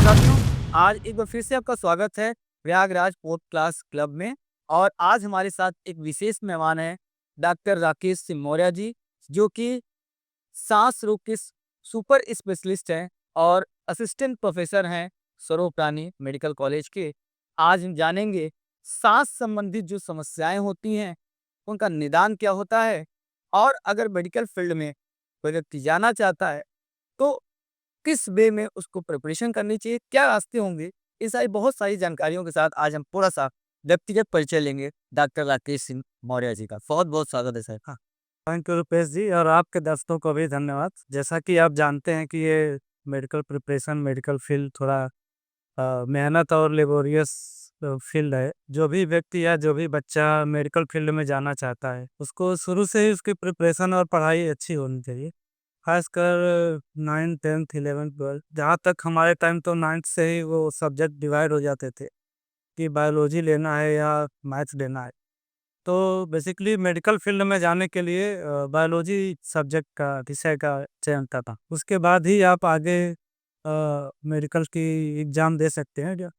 साथियों, आज एक बार फिर से आपका स्वागत है प्रयागराज पॉडकास्ट क्लब में। और आज हमारे साथ एक विशेष मेहमान है, डॉक्टर राकेश सिंह मौर्य जी, जो कि सांस रोग के सुपर स्पेशलिस्ट हैं और असिस्टेंट प्रोफेसर हैं सर्वप्राणी मेडिकल कॉलेज के। आज हम जानेंगे सांस संबंधित जो समस्याएं होती हैं, उनका निदान क्या होता है, और अगर मेडिकल फील्ड में कोई व्यक्ति जाना चाहता है तो किस वे में उसको प्रिपरेशन करनी चाहिए, क्या रास्ते होंगे? ये सारी बहुत सारी जानकारियों के साथ आज हम थोड़ा-सा व्यक्तिगत परिचय लेंगे डॉक्टर राकेश सिंह मौर्य जी का। बहुत-बहुत स्वागत है सर। हाँ। थैंक यू रुपेश जी और आपके दोस्तों को भी धन्यवाद। जैसा कि आप जानते हैं कि ये मेडिकल प्रिपरेशन, मेडिकल फील्ड थोड़ा मेहनत और लेबोरियस फील्ड है। जो भी व्यक्ति या जो भी बच्चा मेडिकल फील्ड में जाना चाहता है, उसको शुरू से ही उसकी प्रिपरेशन और पढ़ाई अच्छी होनी चाहिए। खासकर 9th, 10th, 11th, 12th, जहाँ तक हमारे टाइम तो 9th से ही वो सब्जेक्ट डिवाइड हो जाते थे कि बायोलॉजी लेना है या मैथ्स लेना है। तो बेसिकली मेडिकल फील्ड में जाने के लिए बायोलॉजी सब्जेक्ट का विषय का चयन करना, उसके बाद ही आप आगे मेडिकल की एग्ज़ाम दे सकते हैं। जो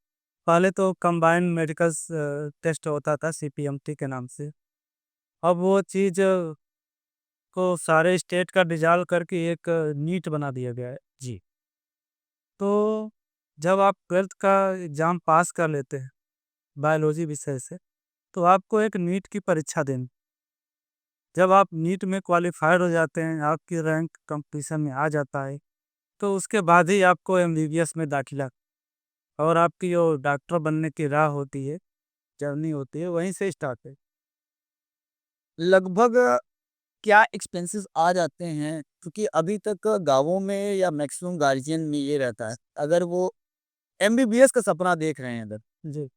पहले तो कंबाइंड मेडिकल टेस्ट होता था सीपीएमटी के नाम से। अब वो चीज़ को सारे स्टेट का डिसॉल्व करके एक नीट बना दिया गया है। जी। तो जब आप 12th का एग्ज़ाम पास कर लेते हैं बायोलॉजी विषय से, तो आपको एक नीट की परीक्षा देनी। जब आप नीट में क्वालिफाइड हो जाते हैं, आपकी रैंक कंपटीशन में आ जाता है, तो उसके बाद ही आपको एमबीबीएस में दाखिला और आपकी जो डॉक्टर बनने की राह होती है, जर्नी होती है, वहीं से स्टार्ट है। लगभग क्या एक्सपेंसेस आ जाते हैं? क्योंकि अभी तक गाँवों में या मैक्सिमम गार्जियन में ये रहता है, अगर वो एमबीबीएस का सपना देख रहे हैं अगर, जी,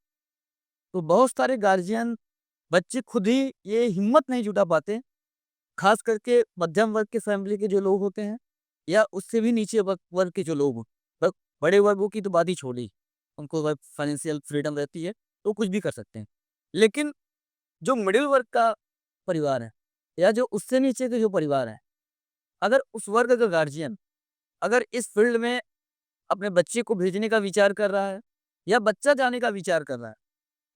तो बहुत सारे गार्जियन बच्चे खुद ही ये हिम्मत नहीं जुटा पाते, खास करके मध्यम वर्ग के फैमिली के जो लोग होते हैं या उससे भी नीचे वर्ग के जो लोग हों। ब बड़े वर्गों की तो बात ही छोड़ी, उनको फाइनेंशियल फ्रीडम रहती है, तो कुछ भी कर सकते हैं। लेकिन जो मिडिल वर्ग का परिवार है या जो उससे नीचे के जो परिवार है, अगर उस वर्ग का गार्जियन अगर इस फील्ड में अपने बच्चे को भेजने का विचार कर रहा है या बच्चा जाने का विचार कर रहा है,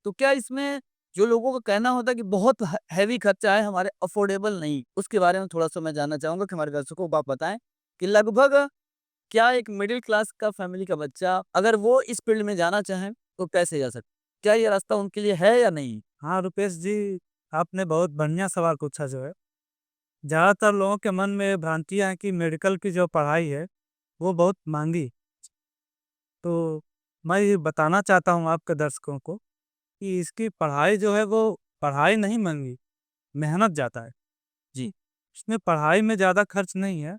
तो क्या इसमें जो लोगों का कहना होता है कि बहुत हैवी खर्चा है, हमारे अफोर्डेबल नहीं, उसके बारे में थोड़ा-सा मैं जानना चाहूँगा कि हमारे दर्शकों को आप बताएँ कि लगभग क्या एक मिडिल क्लास का फैमिली का बच्चा अगर वो इस फील्ड में जाना चाहें, तो कैसे जा सकता है? क्या ये रास्ता उनके लिए है या नहीं? हाँ, रुपेश जी, आपने बहुत बढ़िया सवाल पूछा जो है। ज़्यादातर लोगों के मन में ये भ्रांतियाँ हैं कि मेडिकल की जो पढ़ाई है, वो बहुत महँगी। तो मैं ये बताना चाहता हूँ आपके दर्शकों को कि इसकी पढ़ाई जो है, वो पढ़ाई नहीं महँगी, मेहनत ज़्यादा है। जी, इसमें पढ़ाई में ज़्यादा खर्च नहीं है।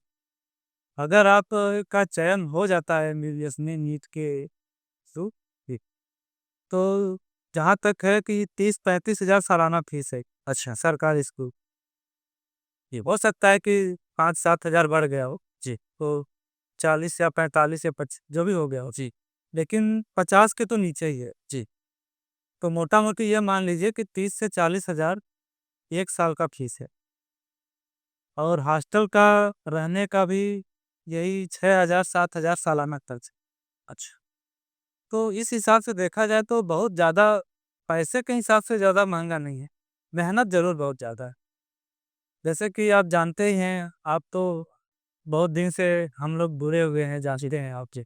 अगर आप का चयन हो जाता है एमबीबीएस में नीट के थ्रू, जी, तो जहाँ तक है कि 30-35 हज़ार सालाना फीस है। अच्छा, सरकारी स्कूल। जी, हो सकता है कि 5-7 हज़ार बढ़ गया हो, जी, तो 40 या 45 या 25 जो भी हो गया हो। जी, लेकिन 50 के तो नीचे ही है। जी, तो मोटा-मोटी ये मान लीजिए कि 30 से 40 हज़ार 1 साल का फीस है। और हॉस्टल का रहने का भी यही 6,000 7,000 सालाना खर्च है। अच्छा, तो इस हिसाब से देखा जाए तो बहुत ज़्यादा, पैसे के हिसाब से ज़्यादा महँगा नहीं है। मेहनत ज़रूर बहुत ज़्यादा है। जैसे कि आप जानते ही हैं, आप तो बहुत दिन से हम लोग जुड़े हुए हैं, जानते हैं आप जी।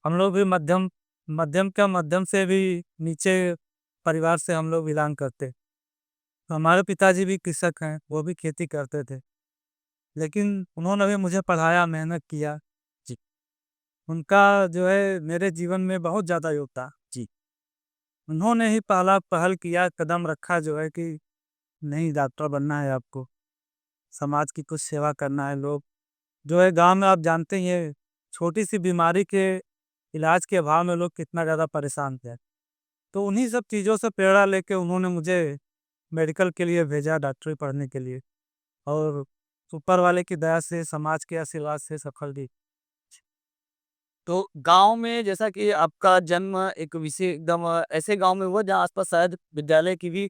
हम लोग भी मध्यम मध्यम क्या मध्यम से भी नीचे परिवार से हम लोग बिलॉन्ग करते हैं। तो हमारे पिताजी भी कृषक हैं, वो भी खेती करते थे। लेकिन उन्होंने भी मुझे पढ़ाया, मेहनत किया। जी, उनका जो है मेरे जीवन में बहुत ज़्यादा योगदान। जी, उन्होंने ही पहला पहल किया, कदम रखा जो है कि नहीं, डॉक्टर बनना है आपको, समाज की कुछ सेवा करना है। लोग जो है गाँव में आप जानते ही हैं, छोटी-सी बीमारी के इलाज के अभाव में लोग कितना ज़्यादा परेशान थे। तो उन्हीं सब चीज़ों से प्रेरणा लेके उन्होंने मुझे मेडिकल के लिए भेजा, डॉक्टरी पढ़ने के लिए, और ऊपर वाले की दया से, समाज के आशीर्वाद से सफल भी। तो गाँव में जैसा कि आपका जन्म एक विशे एकदम ऐसे गाँव में हुआ जहाँ आस-पास शायद विद्यालय की भी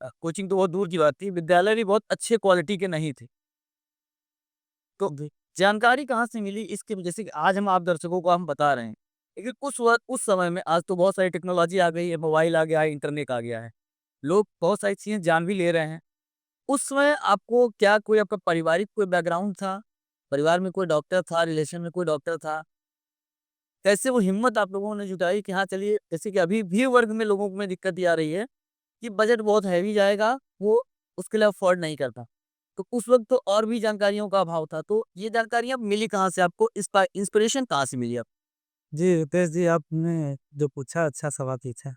कोचिंग तो बहुत दूर की बात थी, विद्यालय भी बहुत अच्छे क्वालिटी के नहीं थे। तो जी। जानकारी कहाँ से मिली इसके जैसे कि आज हम आप दर्शकों को हम बता रहे हैं। लेकिन उस समय में आज तो बहुत सारी टेक्नोलॉजी आ गई है, मोबाइल आ गया है, इंटरनेट आ गया है। लोग बहुत सारी चीज़ें जान भी ले रहे हैं। उस समय आपको क्या कोई आपका पारिवारिक कोई बैकग्राउंड था? परिवार में कोई डॉक्टर था, रिलेशन में कोई डॉक्टर था? कैसे वो हिम्मत आप लोगों ने जुटाई कि हाँ, चलिए जैसे कि अभी भी वर्ग में लोगों में दिक्कत ये आ रही है कि बजट बहुत हैवी जाएगा, वो उसके लिए अफ़ोर्ड नहीं करता। तो उस वक़्त तो और भी जानकारियों का अभाव था, तो ये जानकारियाँ मिली कहाँ से आपको? इसका इंस्पिरेशन कहाँ से मिली आपको? जी, रितेश जी, आपने जो पूछा अच्छा सवाल पूछा।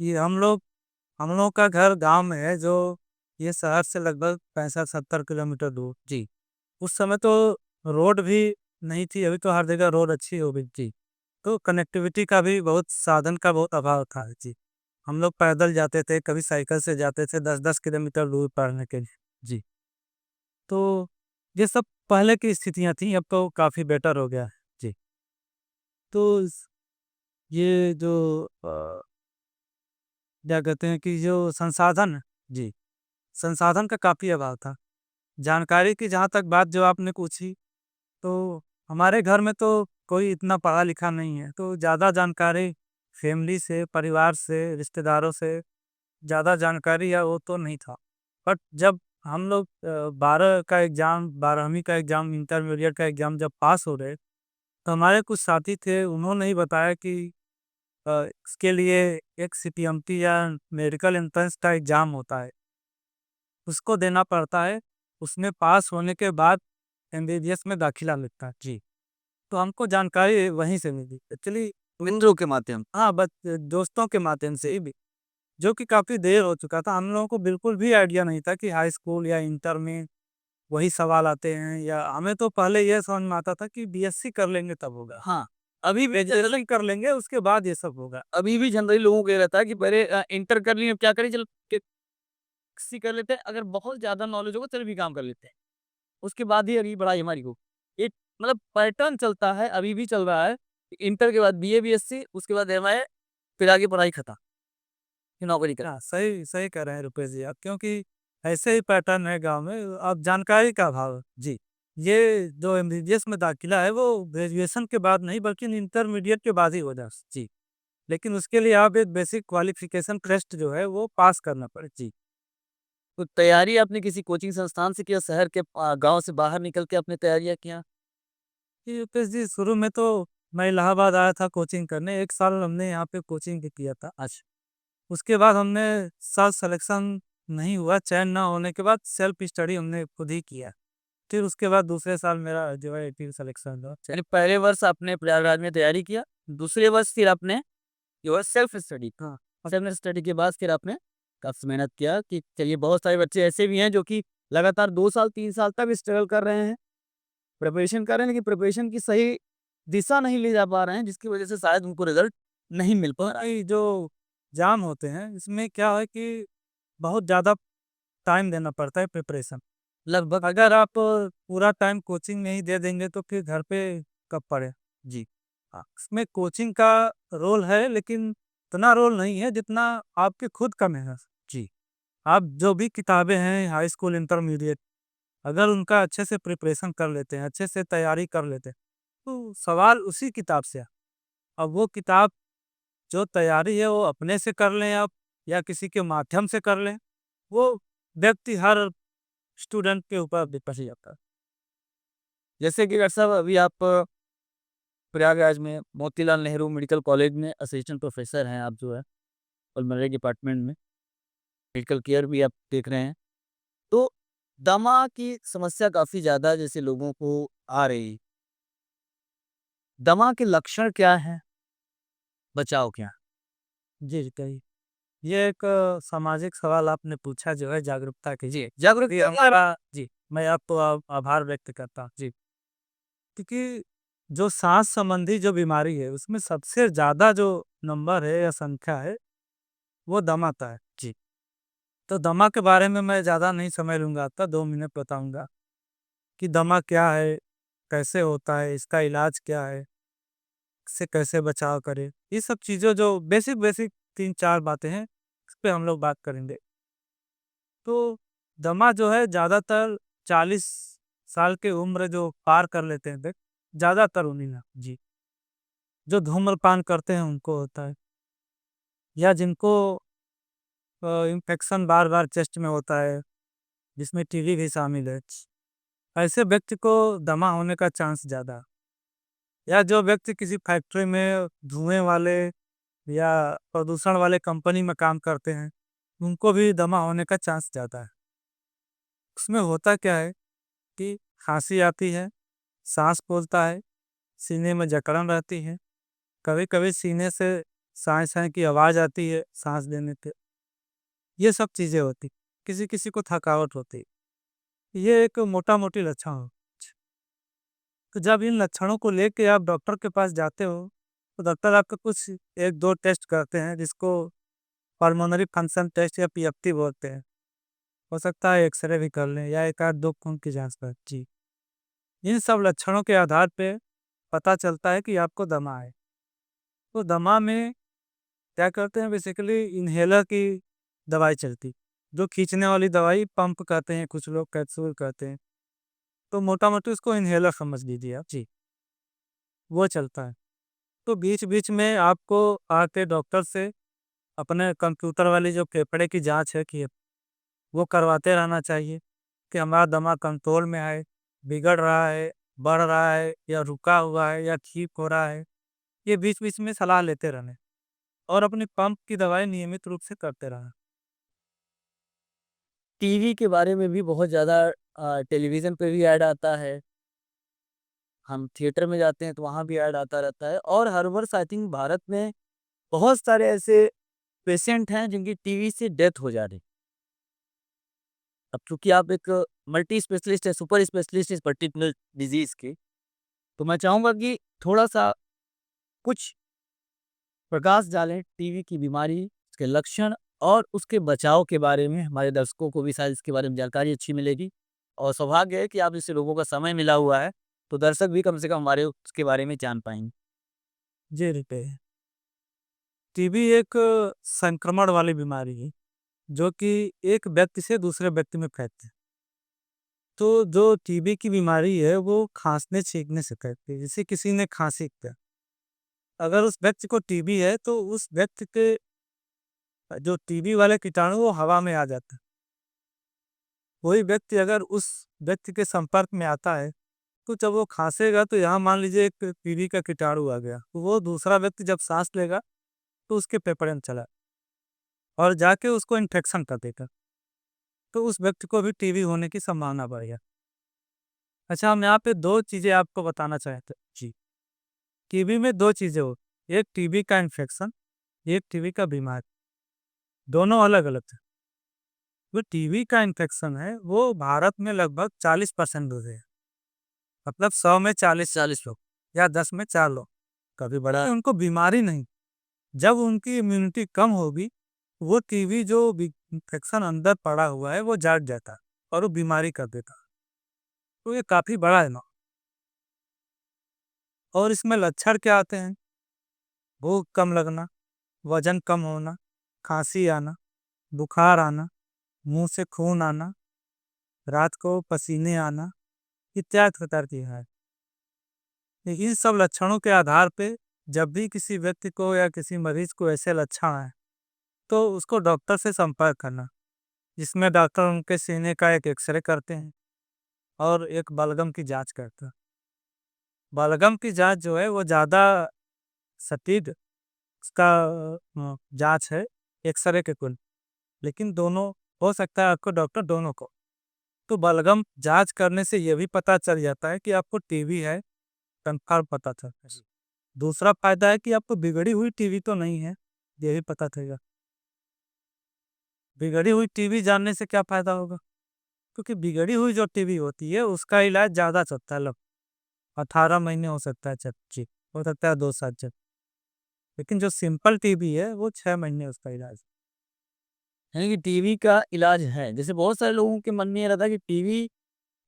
कि हम लोग का घर गाँव में है, जो ये शहर से लगभग 65-70 किलोमीटर दूर। जी, उस समय तो रोड भी नहीं थी, अभी तो हर जगह रोड अच्छी हो गई। जी। तो कनेक्टिविटी का भी बहुत साधन का बहुत अभाव था। जी। हम लोग पैदल जाते थे, कभी साइकिल से जाते थे 10-10 किलोमीटर दूर पढ़ने के लिए। जी। तो ये सब पहले की स्थितियाँ थी, अब तो काफ़ी बेटर हो गया है। जी। तो ये जो क्या कहते हैं कि जो संसाधन, जी, संसाधन का काफ़ी अभाव था। जानकारी की जहाँ तक बात जो आपने पूछी, तो हमारे घर में तो कोई इतना पढ़ा-लिखा नहीं है, तो ज़्यादा जानकारी फैमिली से, परिवार से, रिश्तेदारों से ज़्यादा जानकारी या वो तो नहीं था। बट जब हम लोग 12 का एग्ज़ाम, 12वीं का एग्ज़ाम, इंटरमीडिएट का एग्ज़ाम जब पास हो गए, तो हमारे कुछ साथी थे, उन्होंने ही बताया कि इसके लिए एक सीपीएमटी या मेडिकल एंट्रेंस का एग्ज़ाम होता है, उसको देना पड़ता है, उसमें पास होने के बाद एमबीबीएस में दाखिला मिलता है। जी, तो हमको जानकारी वहीं से मिली। एक्चुअली मित्रों के माध्यम हाँ, बस दोस्तों के माध्यम से ही भी, जो कि काफ़ी देर हो चुका था। हम लोगों को बिल्कुल भी आइडिया नहीं था कि हाई स्कूल या इंटर में वही सवाल आते हैं, या हमें तो पहले ये समझ में आता था कि बीएससी कर लेंगे तब होगा। हाँ, अभी भी जनरली ग्रेजुएशन कर लेंगे उसके बाद ये सब होगा। लोगों को ये रहता है कि पहले इंटर कर लिए अब क्या करें चलो किसी कर लेते हैं, अगर बहुत ज़्यादा नॉलेज होगा चलो बीकॉम कर लेते हैं। उसके बाद ही अगली पढ़ाई हमारी हो। एक मतलब पैटर्न चलता है, अभी भी चल रहा है। इंटर के बाद बीए, बीएससी उसके बाद एमए फिर आगे पढ़ाई खत्म, फिर नौकरी करें। हाँ, सही सही कह रहे हैं रुपेश जी आप, क्योंकि ऐसे ही पैटर्न है गाँव में। अब जानकारी का अभाव है। जी, ये जो एमबीबीएस में दाखिला है वो ग्रेजुएशन के बाद नहीं बल्कि इंटरमीडिएट के बाद ही होगा। जी, लेकिन उसके लिए आप एक बेसिक क्वालिफिकेशन टेस्ट जो है वो पास करना पड़े। जी। तो तैयारी आपने किसी कोचिंग संस्थान से किया, शहर के गाँव से बाहर निकल के आपने तैयारियाँ किया? जी, रुपेश जी, शुरू में तो मैं इलाहाबाद आया था कोचिंग करने, 1 साल हमने यहाँ पे कोचिंग भी किया था। अच्छा, उसके बाद हमने सेल्फ सिलेक्शन नहीं हुआ, चयन ना होने के बाद सेल्फ स्टडी हमने खुद ही किया। फिर उसके बाद दूसरे साल मेरा जो है फिर सिलेक्शन हुआ। यानी पहले वर्ष आपने प्रयागराज में तैयारी किया, दूसरे वर्ष फिर आपने जो है सेल्फ स्टडी हाँ। सेल्फ स्टडी के बाद फिर आपने काफ़ी मेहनत किया कि चलिए बहुत सारे बच्चे ऐसे भी हैं जो कि लगातार 2 साल, 3 साल तक स्ट्रगल कर रहे हैं, प्रिपरेशन कर रहे हैं, लेकिन प्रिपरेशन की सही दिशा नहीं ले जा पा रहे हैं, जिसकी वजह से शायद उनको रिज़ल्ट नहीं मिल पा रहा है। ये जो एग्ज़ाम होते हैं इसमें क्या है कि बहुत ज़्यादा टाइम देना पड़ता है प्रिपरेशन। लगभग अगर आप पूरा टाइम कोचिंग में ही दे देंगे तो फिर घर पे कब पढ़ें? जी। हाँ, इसमें कोचिंग का रोल है, लेकिन इतना रोल नहीं है जितना आपके खुद का मेहनत। जी। आप जो भी किताबें हैं हाई स्कूल, इंटरमीडिएट, अगर उनका अच्छे से प्रिपरेशन कर लेते हैं, अच्छे से तैयारी कर लेते हैं, तो सवाल उसी किताब से है। अब वो किताब जो तैयारी है वो अपने से कर लें आप या किसी के माध्यम से कर लें, वो व्यक्ति हर स्टूडेंट के ऊपर डिपेंड जाता है। जैसे कि डॉक्टर साहब अभी आप प्रयागराज में मोतीलाल नेहरू मेडिकल कॉलेज में असिस्टेंट प्रोफ़ेसर हैं आप जो है, पल्मोनरी डिपार्टमेंट में, क्रिटिकल केयर भी आप देख रहे हैं। तो दमा की समस्या काफ़ी ज़्यादा जैसे लोगों को आ रही, दमा के लक्षण क्या हैं? बचाव क्या है? जी, जी, कहिए। ये एक सामाजिक सवाल आपने पूछा जो है जागरूकता के लिए। जी, जागरूक जी, हमारा जी, मैं आपको आभार व्यक्त करता हूँ। जी, क्योंकि जो साँस संबंधी जो बीमारी है, उसमें सबसे ज़्यादा जो नंबर है या संख्या है, वो दमा का है। जी, तो दमा के बारे में मैं ज़्यादा नहीं समय लूँगा आपका, 2 मिनट बताऊँगा कि दमा क्या है, कैसे होता है, इसका इलाज क्या है, इससे कैसे बचाव करें। ये सब चीज़ें जो बेसिक-बेसिक 3-4 बातें हैं, इस पे हम लोग बात करेंगे। तो दमा जो है ज़्यादातर 40 साल की उम्र जो पार कर लेते हैं व्यक्ति, ज़्यादातर उन्हीं में। जी। जो धूम्रपान करते हैं उनको होता है, या जिनको इन्फेक्शन बार-बार चेस्ट में होता है, जिसमें टीबी भी शामिल है। ऐसे व्यक्ति को दमा होने का चांस ज़्यादा है। या जो व्यक्ति किसी फैक्ट्री में धुएँ वाले या प्रदूषण वाले कंपनी में काम करते हैं, उनको भी दमा होने का चांस ज़्यादा है। उसमें होता क्या है कि खाँसी आती है, साँस फूलता है, सीने में जकड़न रहती है, कभी-कभी सीने से साँय-साँय की आवाज़ आती है साँस लेने पे। ये सब चीज़ें होती। किसी-किसी को थकावट होती। ये एक मोटा-मोटी लक्षण हो। तो जब इन लक्षणों को लेके आप डॉक्टर के पास जाते हो, तो डॉक्टर आपको कुछ 1-2 टेस्ट करते हैं, जिसको पल्मोनरी फंक्शन टेस्ट या पीएफटी बोलते हैं। हो सकता है एक्स-रे भी कर लें या 1 आध 2 खून की जाँच कर। जी। इन सब लक्षणों के आधार पे पता चलता है कि आपको दमा है। तो दमा में क्या करते हैं, बेसिकली इन्हेलर की दवाई चलती, जो खींचने वाली दवाई पंप कहते हैं, कुछ लोग कैप्सूल कहते हैं। तो मोटा-मोटी उसको इन्हेलर समझ लीजिए आप। जी, वो चलता है। तो बीच-बीच में आपको आके डॉक्टर से अपने कंप्यूटर वाली जो फेफड़े की जाँच है कि वो करवाते रहना चाहिए कि हमारा दमा कंट्रोल में है, बिगड़ रहा है, बढ़ रहा है या रुका हुआ है या ठीक हो रहा है। ये बीच-बीच में सलाह लेते रहना और अपनी पंप की दवाई नियमित रूप से करते रहना। टीवी के बारे में भी बहुत ज़्यादा टेलीविज़न पे भी ऐड आता है। हम थिएटर में जाते हैं तो वहाँ भी ऐड आता रहता है और हर वर्ष आई थिंक भारत में बहुत सारे ऐसे पेशेंट हैं जिनकी टीवी से डेथ हो जा रही। अब चूँकि आप एक मल्टी स्पेशलिस्ट है, सुपर स्पेशलिस्ट इस पर्टिकुलर डिज़ीज़ के, तो मैं चाहूँगा कि थोड़ा-सा कुछ प्रकाश डालें टीवी की बीमारी, उसके लक्षण और उसके बचाव के बारे में। हमारे दर्शकों को भी शायद इसके बारे में जानकारी अच्छी मिलेगी और सौभाग्य है कि आप जैसे लोगों का समय मिला हुआ है, तो दर्शक भी कम से कम हमारे उसके बारे में जान पाएँगे। जी, रिपे टीबी एक संक्रमण वाली बीमारी है, जो कि एक व्यक्ति से दूसरे व्यक्ति में फैलती है। तो जो टीबी की बीमारी है, वो खाँसने-छींकने से फैलती है। जैसे किसी ने खाँसी किया, अगर उस व्यक्ति को टीबी है, तो उस व्यक्ति के जो टीबी वाले कीटाणु वो हवा में आ जाते हैं। वही व्यक्ति अगर उस व्यक्ति के संपर्क में आता है, तो जब वो खाँसेगा तो यहाँ मान लीजिए एक टीबी का कीटाणु आ गया, तो वो दूसरा व्यक्ति जब साँस लेगा, तो उसके फेफड़े में चला और जाके उसको इन्फेक्शन कर देगा। तो उस व्यक्ति को भी टीबी होने की संभावना बढ़ गया। अच्छा, हम यहाँ पे 2 चीज़ें आपको बताना चाहते हैं। जी, टीबी में 2 चीज़ें हो, एक टीबी का इन्फेक्शन, एक टीबी का बीमारी, दोनों अलग-अलग थे। जो टीबी का इन्फेक्शन है, वो भारत में लगभग 40% लोग हैं। मतलब 100 में 40-40 लोग या 10 में 4 लोग। कभी बड़ा उनको बीमारी नहीं, जब उनकी इम्यूनिटी कम होगी, वो टीबी जो इन्फेक्शन अंदर पड़ा हुआ है, वो जाग जाता है और वो बीमारी कर देता है। तो ये काफ़ी बड़ा है ना। और इसमें लक्षण क्या आते हैं? भूख कम लगना, वज़न कम होना, खाँसी आना, बुखार आना, मुँह से खून आना, रात को पसीने आना, इत्यादि प्रकार की है। इन सब लक्षणों के आधार पे जब भी किसी व्यक्ति को या किसी मरीज को ऐसे लक्षण आए, तो उसको डॉक्टर से संपर्क करना, जिसमें डॉक्टर उनके सीने का एक एक्स-रे करते हैं और एक बलगम की जाँच करते हैं। बलगम की जाँच जो है वो ज़्यादा सटीक उसका जाँच है एक्स-रे के तुलना, लेकिन दोनों हो सकता है आपको डॉक्टर दोनों को। तो बलगम जाँच करने से ये भी पता चल जाता है कि आपको टीबी है, कन्फर्म पता चलता है। दूसरा फ़ायदा है कि आपको बिगड़ी हुई टीबी तो नहीं है, ये भी पता चलेगा। बिगड़ी हुई टीबी जानने से क्या फ़ायदा होगा? क्योंकि बिगड़ी हुई जो टीबी होती है उसका इलाज ज़्यादा चलता है, 18 महीने हो सकता है जी, हो सकता है 2 साल चले। लेकिन जो सिंपल टीबी है वो 6 महीने उसका इलाज। यानी कि टीवी का इलाज है। जैसे बहुत सारे लोगों के मन में ये रहता है कि टीवी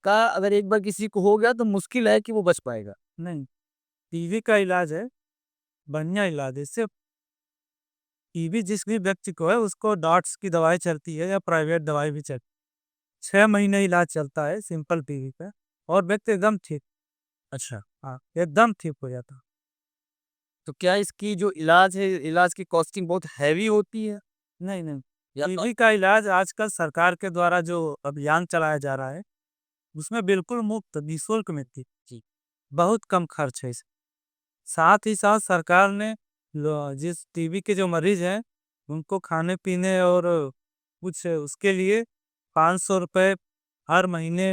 का अगर एक बार किसी को हो गया तो मुश्किल है कि वो बच पाएगा। नहीं, टीबी का इलाज है, बढ़िया इलाज है। इससे टीबी जिस भी व्यक्ति को है उसको डॉट्स की दवाई चलती है या प्राइवेट दवाई भी चलती है। 6 महीने इलाज चलता है सिंपल टीबी का और व्यक्ति एकदम ठीक। अच्छा। हाँ, एकदम ठीक हो जाता है। तो क्या इसकी जो इलाज है, इलाज की कॉस्टिंग बहुत हैवी होती है? नहीं, नहीं। या टीबी का इलाज आजकल सरकार के द्वारा जो अभियान चलाया जा रहा है, उसमें बिल्कुल मुफ़्त, निःशुल्क मिलती है। जी। बहुत कम खर्च है इसमें। साथ ही साथ सरकार ने जिस टीबी के जो मरीज़ हैं, उनको खाने-पीने और कुछ उसके लिए ₹500 हर महीने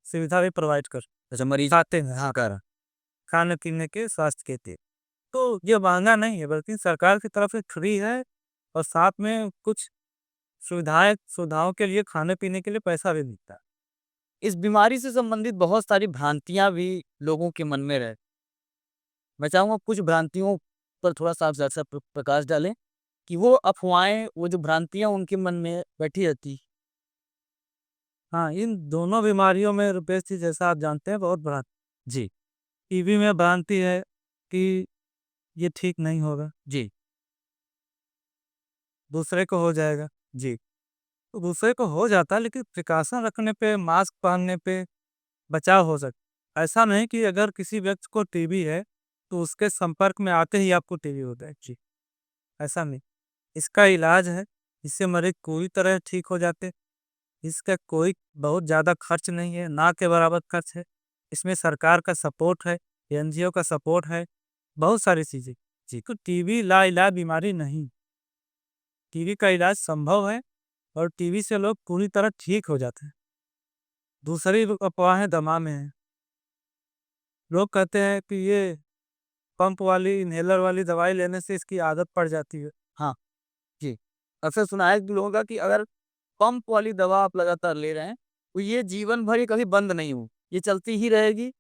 सुविधा भी प्रोवाइड कर अच्छा, मरीज आते हैं। हाँ, कर खाने-पीने के स्वास्थ्य के लिए। तो ये महँगा नहीं है, बल्कि सरकार की तरफ से फ्री है और साथ में कुछ सुविधाओं के लिए खाने-पीने के लिए पैसा भी मिलता है। इस बीमारी से संबंधित बहुत सारी भ्रांतियाँ भी लोगों के मन में रह मैं चाहूँगा कुछ भ्रांतियों पर थोड़ा-सा आप ज़रा-सा प्रकाश डालें, कि वो अफ़वाहें, वो जो भ्रांतियाँ उनके मन में बैठी रहती। हाँ, इन दोनों बीमारियों में रुपेश जी जैसा आप जानते हैं बहुत भ्रांति जी, टीबी में भ्रांति है कि ये ठीक नहीं होगा, जी, दूसरे को हो जाएगा। जी, तो दूसरे को हो जाता है लेकिन प्रिकॉशन रखने पे, मास्क पहनने पे बचाव हो सकता है। ऐसा नहीं कि अगर किसी व्यक्ति को टीबी है, तो उसके संपर्क में आते ही आपको टीबी हो जाए। जी, ऐसा नहीं। इसका इलाज है, इससे मरीज़ पूरी तरह ठीक हो जाते हैं। इसका कोई बहुत ज़्यादा खर्च नहीं है, ना के बराबर खर्च है। इसमें सरकार का सपोर्ट है, एनजीओ का सपोर्ट है, बहुत सारी चीज़ें। जी, तो टीबी लाइलाज बीमारी नहीं, टीबी का इलाज संभव है और टीबी से लोग पूरी तरह ठीक हो जाते हैं। दूसरी अफ़वाहें दमा में हैं। लोग कहते हैं कि ये पंप वाली, इन्हेलर वाली दवाई लेने से इसकी आदत पड़ जाती है। हाँ, जी। अक्सर सुना है कि लोगों का कि अगर पंप वाली दवा आप लगातार ले रहे हैं, तो ये जीवन भर ये कभी बंद नहीं हो, ये चलती ही रहेगी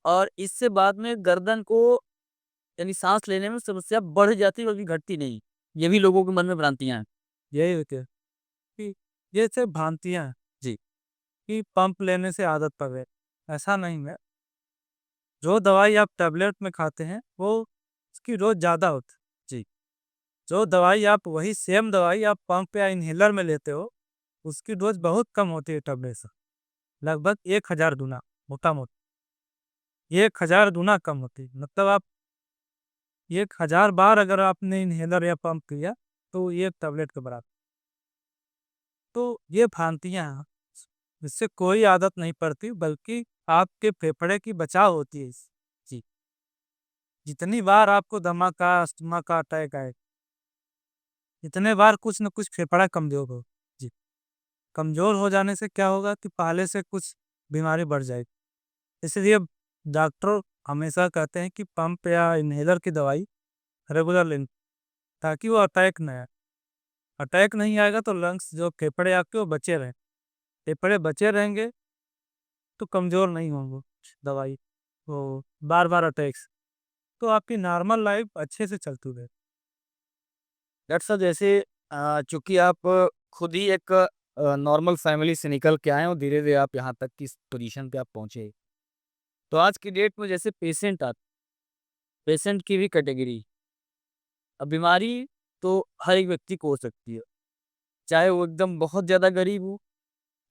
और इससे बाद में गर्दन को यानी साँस लेने में समस्या बढ़ जाती है बल्कि घटती नहीं। ये भी लोगों के मन में भ्रांतियाँ हैं। यही है क्या कि ये सिर्फ़ भ्रांतियाँ हैं जी, कि पंप लेने से आदत पड़ गई। ऐसा नहीं है। जो दवाई आप टैबलेट में खाते हैं, वो उसकी डोज़ ज़्यादा होती है। जी। जो दवाई आप वही सेम दवाई आप पंप या इन्हेलर में लेते हो, उसकी डोज़ बहुत कम होती है टैबलेट से, लगभग 1000 गुना, मोटा-मोटी 1000 गुना कम होती है। मतलब आप 1000 बार अगर आपने इन्हेलर या पंप किया, तो 1 टैबलेट के बराबर। तो ये भ्रांतियाँ हैं, इससे कोई आदत नहीं पड़ती, बल्कि आपके फेफड़े की बचाव होती है इससे। जी, जितनी बार आपको दमा का, अस्थमा का अटैक आए, इतने बार कुछ न कुछ फेफड़ा कमज़ोर हो। जी, कमज़ोर हो जाने से क्या होगा कि पहले से कुछ बीमारी बढ़ जाएगी। इसलिए डॉक्टर हमेशा कहते हैं कि पंप या इन्हेलर की दवाई रेगुलर लेनी, ताकि वो अटैक ना आए। अटैक नहीं आएगा तो लंग्स जो फेफड़े आपके वो बचे रहें। फेफड़े बचे रहेंगे तो कमज़ोर नहीं होंगे दवाई, वो बार-बार अटैक से। तो आपकी नॉर्मल लाइफ़ अच्छे से चलती रहेगी। डॉक्टर साहब जैसे चूँकि आप खुद ही एक नॉर्मल फैमिली से निकल के आए हैं और धीरे-धीरे आप यहाँ तक की इस पोज़ीशन पे आप पहुँचे। तो आज की डेट में जैसे पेशेंट की भी कैटेगरी अब बीमारी तो हर एक व्यक्ति को हो सकती है। चाहे वो एकदम बहुत ज़्यादा गरीब हो,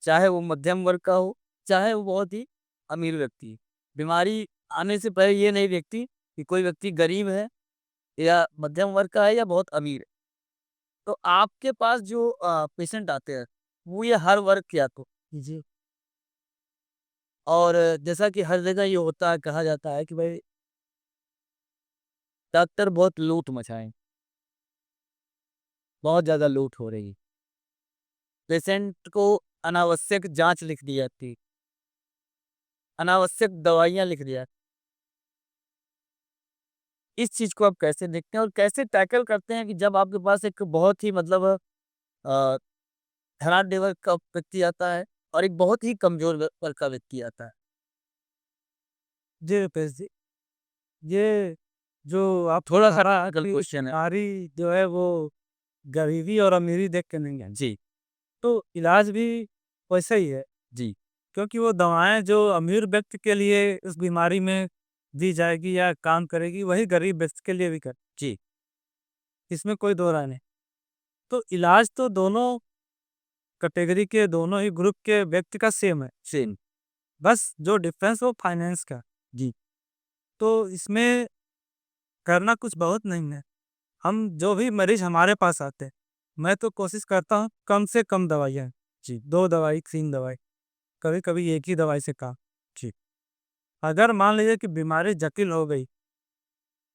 चाहे वो मध्यम वर्ग का हो, चाहे वो बहुत ही अमीर व्यक्ति है। बीमारी आने से पहले ये नहीं देखती कि कोई व्यक्ति गरीब है या मध्यम वर्ग का है या बहुत अमीर है। तो आपके पास जो पेशेंट आते हैं, वो ये हर वर्ग के आते हैं। जी। और जैसा कि हर जगह ये होता है, कहा जाता है कि भाई डॉक्टर बहुत लूट मचाएँ, बहुत ज़्यादा लूट हो रही है। पेशेंट को अनावश्यक जाँच लिख दी जाती है, अनावश्यक दवाइयाँ लिख दी जाती हैं। इस चीज़ को आप कैसे देखते हैं और कैसे टैकल करते हैं कि जब आपके पास एक बहुत ही मतलब अ, धनाढ्य वर्ग का व्यक्ति आता है और एक बहुत ही कमज़ोर वर्ग का व्यक्ति आता है? जी, रुपेश जी, ये जो आप थोड़ा-सा कहा टेक्निकल कि क्वेश्चन है। बीमारी जो है वो गरीबी और अमीरी देख के नहीं है। जी, तो इलाज भी वैसा ही है, जी, क्योंकि वो दवाएँ जो अमीर व्यक्ति के लिए इस बीमारी में दी जाएगी या काम करेगी, वही गरीब व्यक्ति के लिए भी कर जी, इसमें कोई दो राय नहीं। तो इलाज तो दोनों कैटेगरी के, दोनों ही ग्रुप के व्यक्ति का सेम है, सेम। बस जो डिफरेंस वो फाइनेंस का। जी, तो इसमें करना कुछ बहुत नहीं है। हम जो भी मरीज़ हमारे पास आते हैं, मैं तो कोशिश करता हूँ कम से कम दवाइयाँ जी, 2 दवाई, 3 दवाई, कभी-कभी 1 ही दवाई से काम जी। अगर मान लीजिए कि बीमारी जटिल हो गई,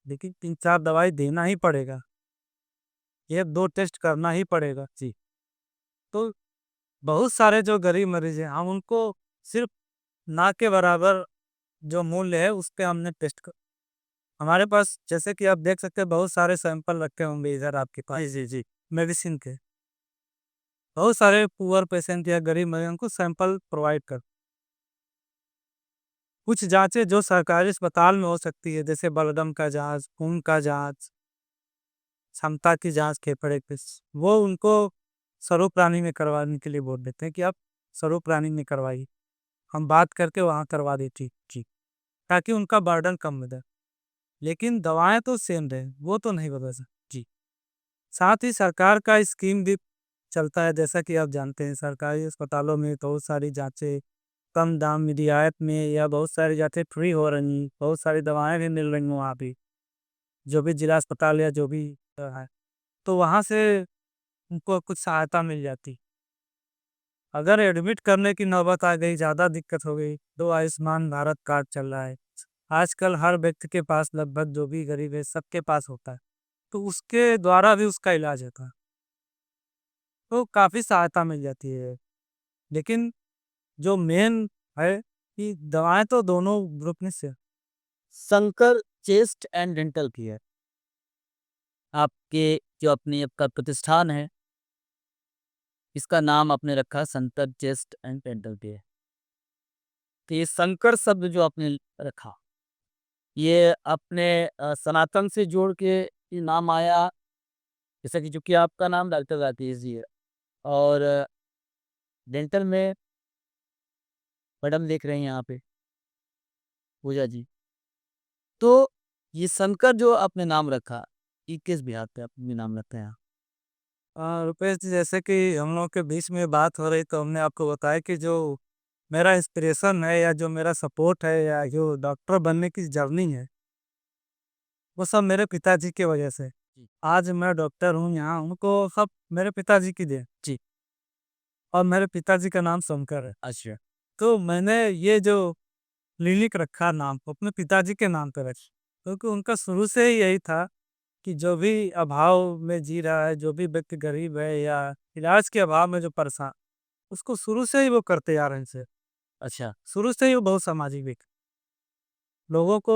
लेकिन 3-4 दवाई देना ही पड़ेगा, 1-2 टेस्ट करना ही पड़ेगा। जी, तो बहुत सारे जो गरीब मरीज़ हैं, हम उनको सिर्फ़ ना के बराबर जो मूल्य है, उस पे हमने टेस्ट क हमारे पास जैसे कि आप देख सकते हैं बहुत सारे सैंपल रखे होंगे इधर आपके पास। जी, जी, जी। मेडिसिन के। बहुत सारे पुअर पेशेंट या गरीब मरीज़ उनको सैंपल प्रोवाइड कर कुछ जाँचें जो सरकारी अस्पताल में हो सकती है, जैसे बलगम का जाँच, खून का जाँच, क्षमता की जाँच, फेफड़े की वो उनको स्वरूप-रानी में करवाने के लिए बोल देते हैं कि आप स्वरूप-रानी में करवाइए। हम बात करके वहाँ करवा देती जी, ताकि उनका बर्डन कम हो जाए। लेकिन दवाएँ तो सेम रहे, वो तो नहीं बदल जी। साथ ही सरकार का स्कीम भी चलता है, जैसा कि आप जानते हैं सरकारी अस्पतालों में बहुत सारी जाँचें कम दाम में रियायत में या बहुत सारी जाँचें फ्री हो रही हैं, बहुत सारी दवाएँ भी मिल रही हैं वहाँ भी, जो भी जिला अस्पताल या जो भी है, तो वहाँ से उनको कुछ सहायता मिल जाती। अगर एडमिट करने की नौबत आ गई, ज़्यादा दिक्कत हो गई, तो आयुष्मान भारत कार्ड चल रहा है। आजकल हर व्यक्ति के पास लगभग जो भी गरीब है, सबके पास होता है, तो उसके द्वारा भी उसका इलाज होता है, तो काफ़ी सहायता मिल जाती है। लेकिन जो मेन है कि दवाएँ तो दोनों ग्रुप में से Shankar chest and dental care आपके जो अपनी आपका प्रतिष्ठान है, इसका नाम आपने रखा Shankar chest and dental care. तो ये शंकर शब्द जो आपने रखा, ये अपने सनातन से जोड़ के ये नाम आया, जैसा कि चूँकि आपका नाम डॉक्टर राकेश जी है और डेंटल में मैडम देख रही हैं यहाँ पे, पूजा जी। तो ये शंकर जो आपने नाम रखा, ये किस बिहाफ़ पे आपने नाम रखा है यहाँ? रुपेश जी, जैसे कि हम लोग के बीच में बात हो रही तो हमने आपको बताया कि जो मेरा इंस्पिरेशन है या जो मेरा सपोर्ट है या जो डॉक्टर बनने की जर्नी है, वो सब मेरे पिताजी की वजह से। जी। आज मैं डॉक्टर हूँ, यहाँ हूँ, तो सब मेरे पिताजी की देन जी। और मेरे पिताजी का नाम शंकर है। अच्छा। तो मैंने ये जो क्लिनिक रखा नाम अपने पिताजी के नाम पे रखा, क्योंकि उनका शुरू से ही यही था कि जो भी अभाव में जी रहा है, जो भी व्यक्ति गरीब है या इलाज के अभाव में जो परेशान, उसको शुरू से ही वो करते आ रहे हैं। अच्छा। शुरू से ही वो बहुत सामाजिक व्यक्ति लोगों को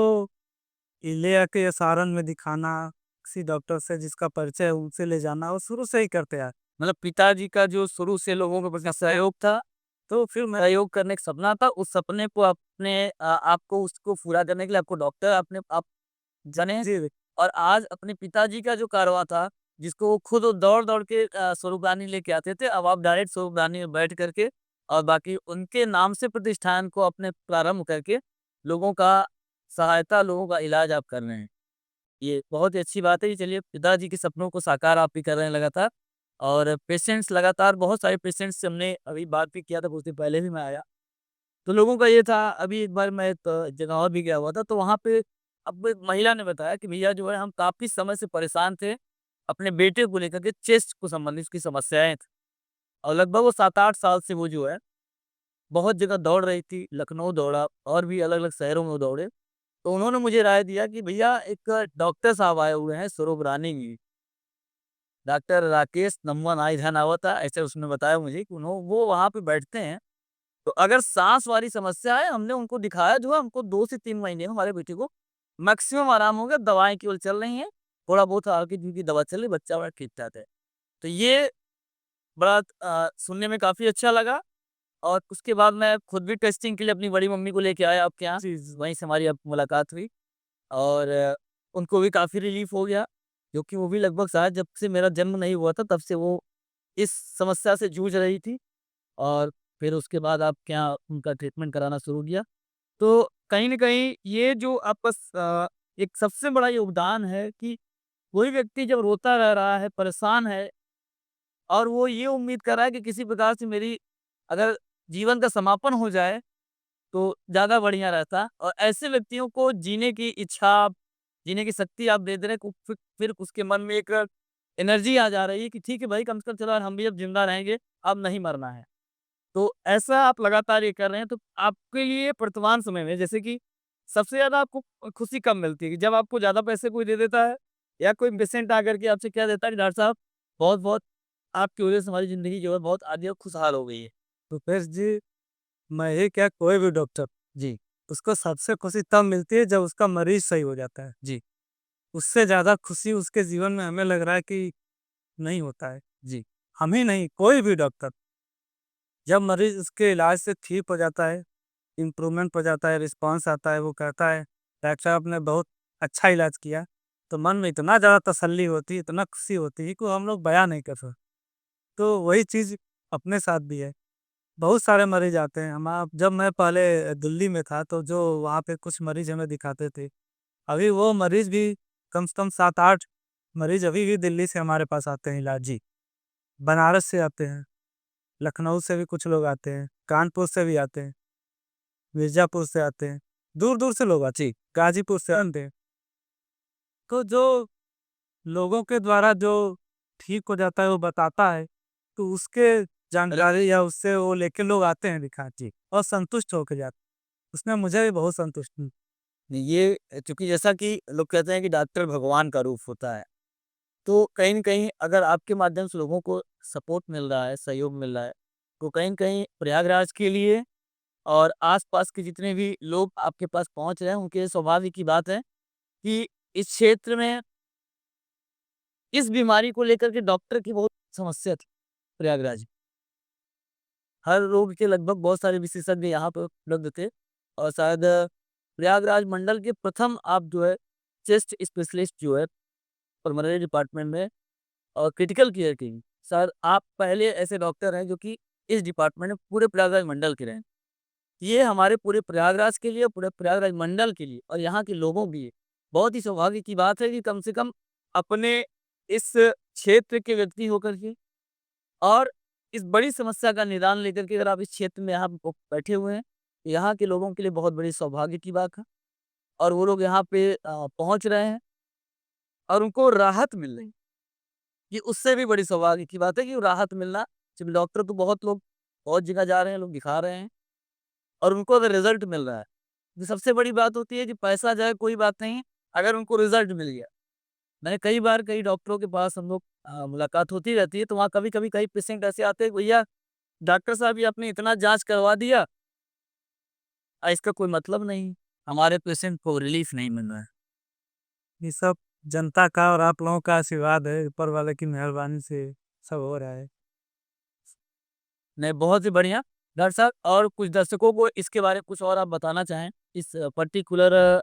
ले आके सारण में दिखाना, किसी डॉक्टर से जिसका परिचय है उनसे ले जाना, वो शुरू से ही करते आए। मतलब पिताजी का जो शुरू से लोगों के प्रति सहयोग था, तो फिर मैं सहयोग करने का सपना था, उस सपने को अपने आपको उसको पूरा करने के लिए आपको डॉक्टर आपने आप बने जी, और आज अपने पिताजी का जो कारवां था, जिसको वो खुद दौड़-दौड़ के स्वरूपदानी लेके आते थे, अब आप डायरेक्ट स्वरूपदानी में बैठ कर के और बाकी उनके नाम से प्रतिष्ठान को अपने प्रारंभ करके लोगों का सहायता, लोगों का इलाज आप कर रहे हैं। ये बहुत ही अच्छी बात है। ये चलिए पिताजी के सपनों को साकार आप भी कर रहे हैं लगातार और पेशेंट्स लगातार बहुत सारे पेशेंट्स से हमने अभी बात भी किया था, कुछ दिन पहले भी मैं आया। तो लोगों का ये था अभी एक बार मैं एक जगह और भी गया हुआ था, तो वहाँ पे अब एक महिला ने बताया कि भैया जो है हम काफ़ी समय से परेशान थे, अपने बेटे को लेकर के चेस्ट को संबंधित उसकी समस्याएँ थी और लगभग वो 7-8 साल से वो जो है, बहुत जगह दौड़ रही थी, लखनऊ दौड़ा और भी अलग-अलग शहरों में वो दौड़े। तो उन्होंने मुझे राय दिया कि भैया एक डॉक्टर साहब आए हुए हैं स्वरूप रानी में, डॉक्टर राकेश नमवन आई ध्यान आवा था, ऐसे उसने बताया मुझे कि वो वहाँ पे बैठते हैं। तो अगर साँस वाली समस्या है, हमने उनको दिखाया जो है हमको 2 से 3 महीने में हमारे बेटे को मैक्सिमम आराम हो गया, दवाएँ केवल चल रही हैं, थोड़ा बहुत हल्की-फुल्की दवा चल रही है, बच्चा बड़ा ठीक-ठाक है। तो ये बड़ा सुनने में काफ़ी अच्छा लगा और उसके बाद मैं खुद भी टेस्टिंग के लिए अपनी बड़ी मम्मी को लेके आया आपके यहाँ, जी, जी। वहीं से हमारी अब मुलाकात हुई और उनको भी काफ़ी रिलीफ़ हो गया, क्योंकि वो भी लगभग शायद जब से मेरा जन्म नहीं हुआ था, तब से वो इस समस्या से जूझ रही थी और फिर उसके बाद आपके यहाँ उनका ट्रीटमेंट कराना शुरू किया। तो कहीं न कहीं ये जो एक सबसे बड़ा योगदान है कि कोई व्यक्ति जब रोता रह रहा है, परेशान है और वो ये उम्मीद कर रहा है कि किसी प्रकार से मेरी अगर जीवन का समापन हो जाए, तो ज़्यादा बढ़िया रहता और ऐसे व्यक्तियों को जीने की इच्छा जीने की शक्ति आप दे दे रहे हैं, फिर उसके मन में एक एनर्जी आ जा रही है कि ठीक है भाई, कम से कम चलो यार हम भी अब ज़िंदा रहेंगे, अब नहीं मरना है। तो ऐसा आप लगातार ये कर रहे हैं, तो आपके लिए वर्तमान समय में जैसे कि सबसे ज़्यादा आपको खुशी कब मिलती है? कि जब आपको ज़्यादा पैसे कोई दे देता है या कोई पेशेंट आकर के आपसे कह देता है कि डॉक्टर साहब बहुत-बहुत आपकी वज़ह से हमारी ज़िंदगी जो है बहुत आगे और खुशहाल हो गई है। रुपेश जी, मैं ही क्या, कोई भी डॉक्टर, जी, उसको सबसे खुशी तब मिलती है जब उसका मरीज़ सही हो जाता है। जी, उससे ज़्यादा खुशी उसके जीवन में हमें लग रहा है कि नहीं होता है। जी, हम ही नहीं, कोई भी डॉक्टर जब मरीज़ उसके इलाज से ठीक हो जाता है, इम्प्रूवमेंट हो जाता है, रिस्पॉन्स आता है, वो कहता है, "डॉक्टर साहब आपने बहुत अच्छा इलाज किया।" तो मन में इतना ज़्यादा तसल्ली होती है, इतना खुशी होती है कि वो हम लोग बयाँ नहीं कर सकते। तो वही चीज़ अपने साथ भी है। बहुत सारे मरीज़ आते हैं, हम आप जब मैं पहले दिल्ली में था, तो जो वहाँ पे कुछ मरीज़ हमें दिखाते थे, अभी वो मरीज़ भी कम से कम 7-8 मरीज़ अभी भी दिल्ली से हमारे पास आते हैं इलाज जी। बनारस से आते हैं, लखनऊ से भी कुछ लोग आते हैं, कानपुर से भी आते हैं, मिर्ज़ापुर से आते हैं, दूर-दूर से लोग आते हैं, गाज़ीपुर से आते हैं। तो जो लोगों के द्वारा जो ठीक हो जाता है, वो बताता है, तो उसके अरे! जानकारी या उससे वो लेके लोग आते हैं दिखाने जी, और संतुष्ट होके जाते हैं। उसने मुझे भी बहुत संतुष्ट ये चूँकि जैसा कि लोग कहते हैं कि डॉक्टर भगवान का रूप होता है, तो कहीं न कहीं अगर आपके माध्यम से लोगों को सपोर्ट मिल रहा है, सहयोग मिल रहा है, तो कहीं न कहीं प्रयागराज के लिए और आस-पास के जितने भी लोग आपके पास पहुँच रहे हैं, उनके लिए स्वाभाविक की बात है कि इस क्षेत्र में इस बीमारी को लेकर के डॉक्टर की बहुत समस्या थी प्रयागराज में। हर रोग के लगभग बहुत सारे विशेषज्ञ यहाँ पे उपलब्ध थे और शायद प्रयागराज मंडल के प्रथम आप जो है चेस्ट स्पेशलिस्ट जो है पल्मोनरी डिपार्टमेंट में और क्रिटिकल केयर की सर आप पहले ऐसे डॉक्टर हैं जो कि इस डिपार्टमेंट में पूरे प्रयागराज मंडल के रहे हैं। ये हमारे पूरे प्रयागराज के लिए, पूरे प्रयागराज मंडल के लिए और यहाँ के लोगों के लिए बहुत ही सौभाग्य की बात है कि कम से कम अपने इस क्षेत्र के व्यक्ति होकर के और इस बड़ी समस्या का निदान लेकर के अगर आप इस क्षेत्र में यहाँ प बैठे हुए हैं, तो यहाँ के लोगों के लिए बहुत बड़ी सौभाग्य की बात है और वो लोग यहाँ पे पहुँच रहे हैं और उनको राहत मिल रही है। ये उससे भी बड़ी सौभाग्य की बात है कि राहत मिलना सिर्फ डॉक्टर तो बहुत लोग बहुत जगह जा रहे हैं, लोग दिखा रहे हैं और उनको अगर रिज़ल्ट मिल रहा है, तो सबसे बड़ी बात होती है कि पैसा जाए कोई बात नहीं, अगर उनको रिज़ल्ट मिल गया। मैंने कई बार कई डॉक्टरों के पास हम लोग मुलाकात होती रहती है, तो वहाँ कभी-कभी कई पेशेंट ऐसे आते हैं, भैया डॉक्टर साहब ये आपने इतना जाँच करवा दिया इसका कोई मतलब नहीं, हमारे पेशेंट को रिलीफ़ नहीं मिल रहा है। ये सब जनता का और आप लोगों का आशीर्वाद है, ऊपर वाले की मेहरबानी से सब हो रहा है। नहीं, बहुत ही बढ़िया। डॉक्टर साहब और कुछ दर्शकों को इसके बारे में कुछ और आप बताना चाहें, इस particular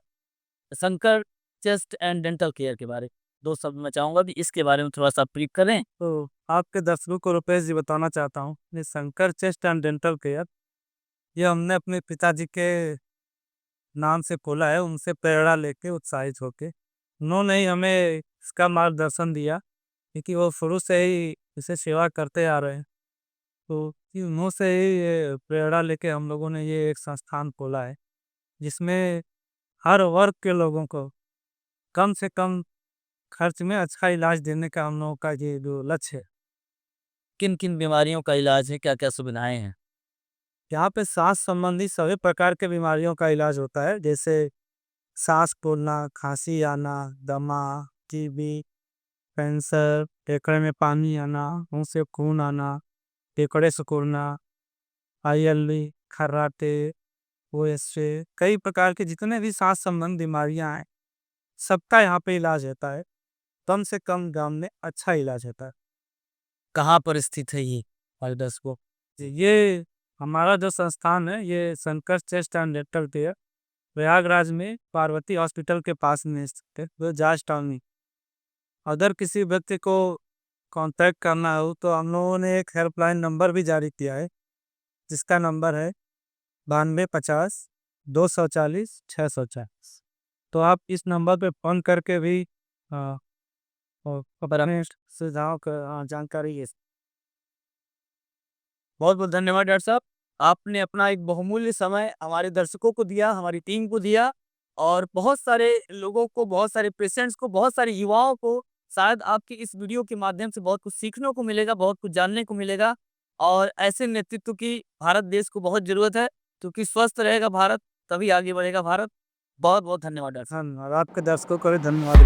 Shankar chest and dental care के बारे में? 2 शब्द मैं चाहूँगा कि इसके बारे में थोड़ा-सा आप ब्रीफ़ करें। तो आपके दर्शकों को रुपेश जी बताना चाहता हूँ, ये Shankar chest and dental care, ये हमने अपने पिताजी के नाम से खोला है, उनसे प्रेरणा लेके, उत्साहित होके। उन्होंने ही हमें इसका मार्गदर्शन दिया, क्योंकि वो शुरू से ही इसे सेवा करते आ रहे हैं। तो कि उन्हों से ही ये प्रेरणा लेके हम लोगों ने ये एक संस्थान खोला है, जिसमें हर वर्ग के लोगों को कम से कम खर्च में अच्छा इलाज देने का हम लोगों का ये जो लक्ष्य है। किन-किन बीमारियों का इलाज है, क्या-क्या सुविधाएँ हैं? यहाँ पे सांस संबंधी सभी प्रकार के बीमारियों का इलाज होता है, जैसे सांस फूलना, खांसी आना, दमा, टीबी, कैंसर, फेफड़े में पानी आना, मुंह से खून आना, फेफड़े सिकुड़ना, आईएलवी, खर्राटे, ओएसए, कई प्रकार के जितने भी सांस संबंधी बीमारियां हैं, सबका यहाँ पे इलाज होता है। कम से कम दाम में अच्छा इलाज होता है। कहाँ पर स्थित है ये हमारे दर्शकों? ये हमारा जो संस्थान है, ये Shankar chest and dental care Prayagraj में पार्वती हॉस्पिटल के पास में स्थित है, वो जॉर्ज टाउन में। अगर किसी व्यक्ति को कांटेक्ट करना हो तो हम लोगों ने एक हेल्पलाइन नंबर भी जारी किया है, जिसका नंबर है 9250-240-640। तो आप इस नंबर पे फ़ोन करके भी अ, अपने सुझाव का जानकारी ले सकते बहुत-बहुत धन्यवाद डॉक्टर साहब। आपने अपना एक बहुमूल्य समय हमारे दर्शकों को दिया, हमारी टीम को दिया और बहुत सारे लोगों को, बहुत सारे पेशेंट्स को, बहुत सारे युवाओं को शायद आपकी इस वीडियो के माध्यम से बहुत कुछ सीखने को मिलेगा, बहुत कुछ जानने को मिलेगा और ऐसे नेतृत्व की भारत देश को बहुत ज़रूरत है, क्योंकि स्वस्थ रहेगा भारत, तभी आगे बढ़ेगा भारत। बहुत-बहुत धन्यवाद डॉक्टर साहब। धन्यवाद। आपके दर्शकों को भी धन्यवाद।